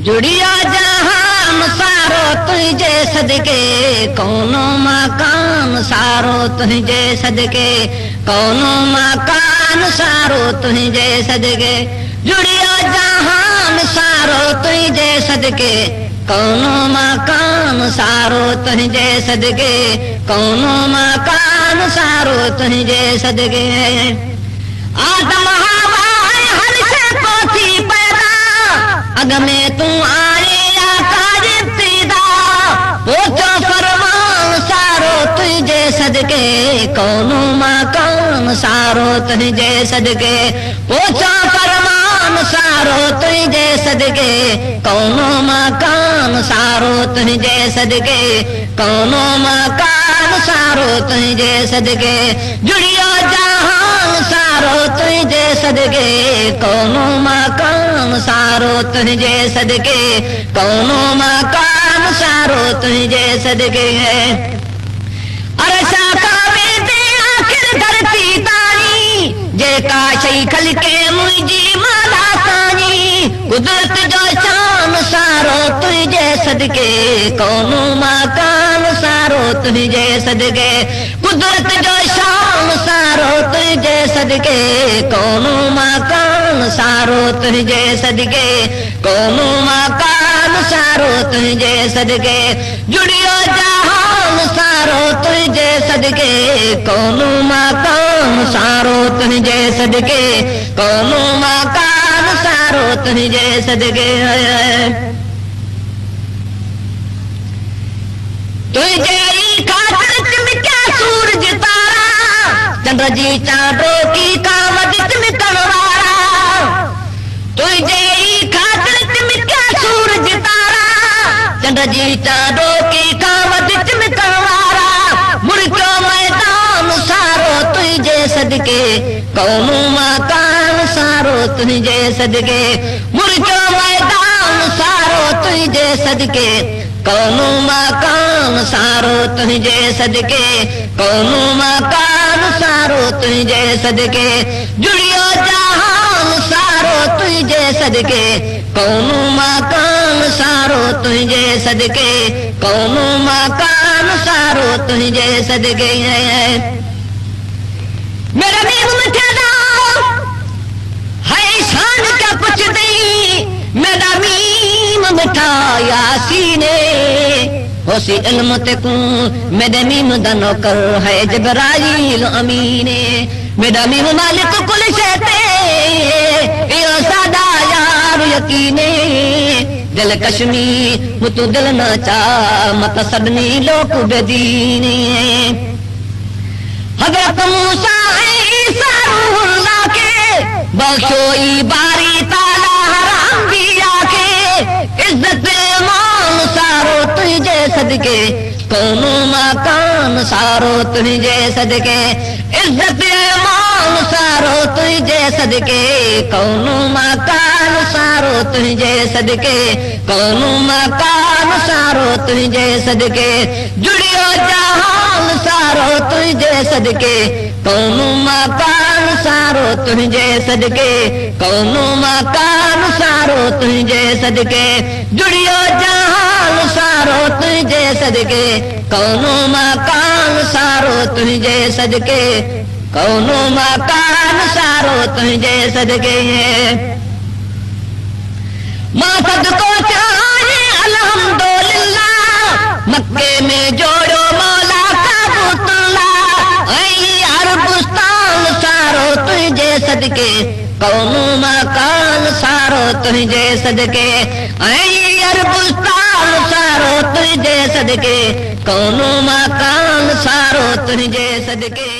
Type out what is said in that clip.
जुड़िया जहान सारो तुझे सदके, कौनो मकान सारो तुझे सदके, कौनो मकान सारो तुझे सदके। जुड़िया जहान सारो तुझे सदके, कौनो मकान सारो तुझे सदके, कौनो मकान सारो तुझे सदके। आदम हवा हर से पोथी पैदा, अग में तू आए आकाश इब्तिदा, पोचो फरमान सारो तुझे सदके, कौनो मकान सारो तुझे सदके, पोचो फरमान सारो तुझे सदके, कौनो मकान सारो तुझे सदके, कौनो मकान सारो तुझे सदके। जुड़ियो जहान सारो तुझे सदके, कौनो मकान सारो तुझे सदके, कौनो मकान सारो तुझे सदके। अरसा कावे दे आखिर धरती तानी, जे का शई खलके मुझी माला तानी, कुदरत जो शान सारो तुझे सदके, कौनो मकान सारो तुझे सदके, कुदरत जो शान सारो तुझे सदके, कौनो मकान सारो तुझे सदके, कौनो मकान सारो तुझे सदके। जुड़ियो जहान सारो तुझे सदके, कौनो मकान सारो तुझे सदके, कौनो मकान सारो तुझे सदके। तुझे खातिर चमका सूरज तारा, चंद्र जी चांदो की कामत चमकण वाला। तुझे खातिर चमका सूरज तारा, चंद्र जी चांदो की कामत चमकण वाला। मुर्को मैदान सारो तुझे सदके, कौनो मकान सारो तुझे सदके, मुर्को मैदान सारो तुझे सदके, कौनो मकान सारो तुझे सदके, कौनो मकान सारो तुझे सदके। जुड़ियो जहान सारो तुझे सदके, कौनो मकान सारो तुझे सदके, कौनो मकान सारो तुझे सदके। मेरा मीम मिठा है शान क्या कुछ दी, मेरा मीम मिठा यासीने, होसी इल्म ते कू मेरे मीम दा नौकर है जिब्राइल अमीने। मेरा मीम मालिक कुल शैते, यो सादा यार यकीने, दिल कश्मी मुतु दिल न चा मत सदनी लोक बेदीने। हजरत मूसा ईसा रूहुल्लाह के, बख्शोई बारी ताला हराम दिया के, इज्जत मान सारो तुझे सदके, कौनो मकान सारो तुझे सदके, इज्जत मान सारो तुझे सदके, कौनो मकान सारो तुझे सदके, कौनो मकान सारो तुझे सदके। जुड़ियो जहान सारो तुझे सदके, कौनो मकान सारो तुझे सदके, कौनो मकान सारो तुझे सदके। जुड़ियो जहान सारो तुझे सदके, कौनो मकान सारो तुझे सदके, कौनो मकान सारो तुझे सदके। मां सदको चाहे अल्हम्दुलिल्लाह, मक्के में जोड़ो मौला काबुतुल्लाह। अरबुस्तान सारो तुझे सदके, कौनो मकान सारो तुझे सदके, अरबुस्तान सारो तुझे सदके, कौनो मकान सारो तुझे सदके।